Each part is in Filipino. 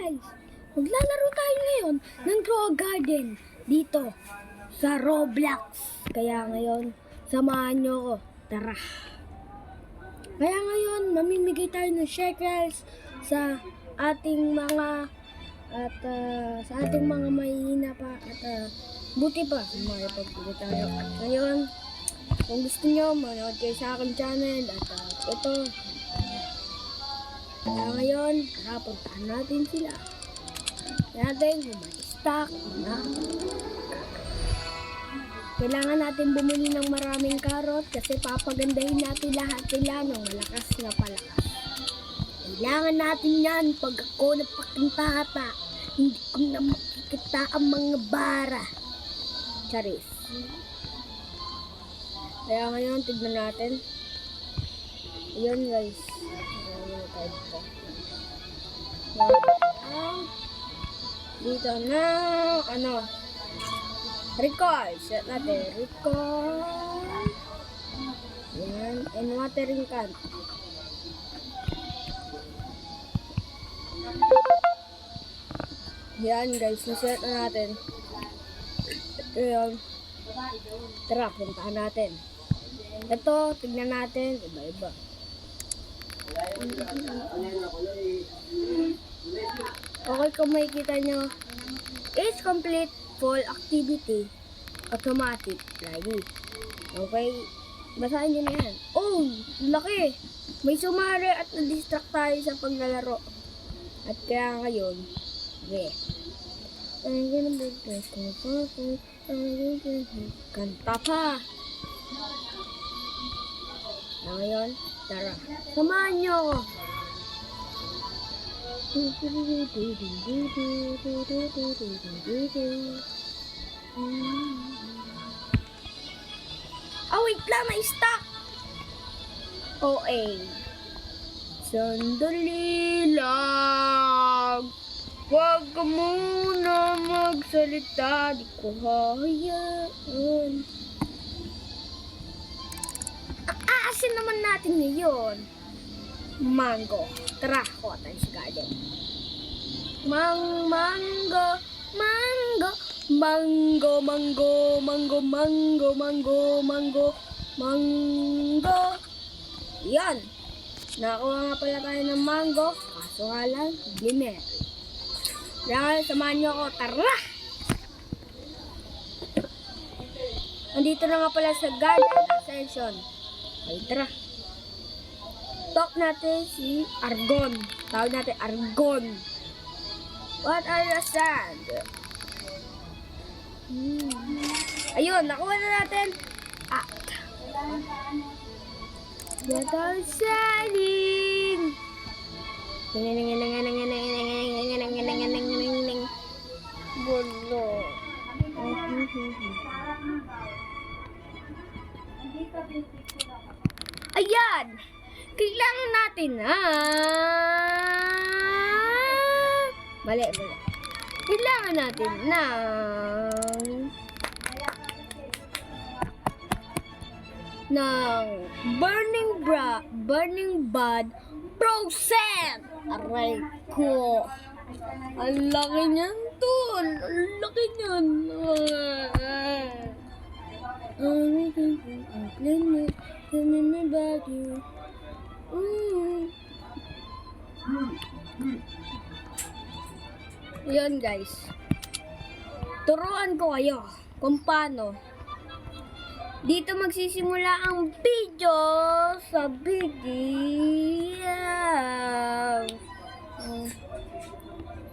guys, maglalaro tayo ngayon ng Grow Garden dito sa Roblox. Kaya ngayon, samahan nyo ko. Tara! Kaya ngayon, mamimigay tayo ng shekels sa ating mga sa ating mga mahihina pa at buti pa makipagpili tayo. At ngayon, kung gusto nyo, manood kayo sa aking channel at ito. Kaya ngayon, tara, puntahan natin sila. Kaya natin kung may stock na. Kailangan natin bumili ng maraming karot kasi papagandahin natin lahat sila ng malakas na palakas. Kailangan natin yan pag ako napakintata. Hindi ko na makikita ang mga bara. Charis. Kaya ngayon, tignan natin. Ayan guys. Dito na, recall. Set natin, recall. Ayan, and watering can. Yan guys, naset na natin. Ayan. Tara, puntahan natin. Ito, tignan natin. Iba-iba. Okay, kung makikita nyo, is complete full activity. Automatic. Ready. Okay. Basahin nyo na yan. Oh, laki. May sumari at na-distract tayo sa paglalaro. At kaya ngayon, okay. Kanta pa. Ngayon, tara. Samahan nyo ako. Wait lang, may stock. OA. Sandali lang. Huwag ka muna magsalita. Di ko hayaan. Aasin naman natin ngayon. Mango. Tara, kuha tayo sa garden. Mango. Yan. Nakakuha nga pala tayo ng mango. Kaso nga lang, blimer. Kaya samahan nyo ako. Tara! Nandito na nga pala sa Garden Ascension. Ay, tara. Talk natin si Argon. Tawag natin Argon. What are you sad? Ayun, nakuha na natin. What are you selling? Bolo. Ayan! Kailangan natin Mali. Kailangan natin ng Burning Bud Procent. Aray ko. Ang laki niyan, tol. Ang laki niyan. Ayan guys. Turuan ko kayo kung paano dito magsisimula ang video sa video.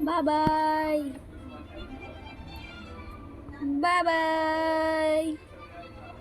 Bye-bye. Bye-bye.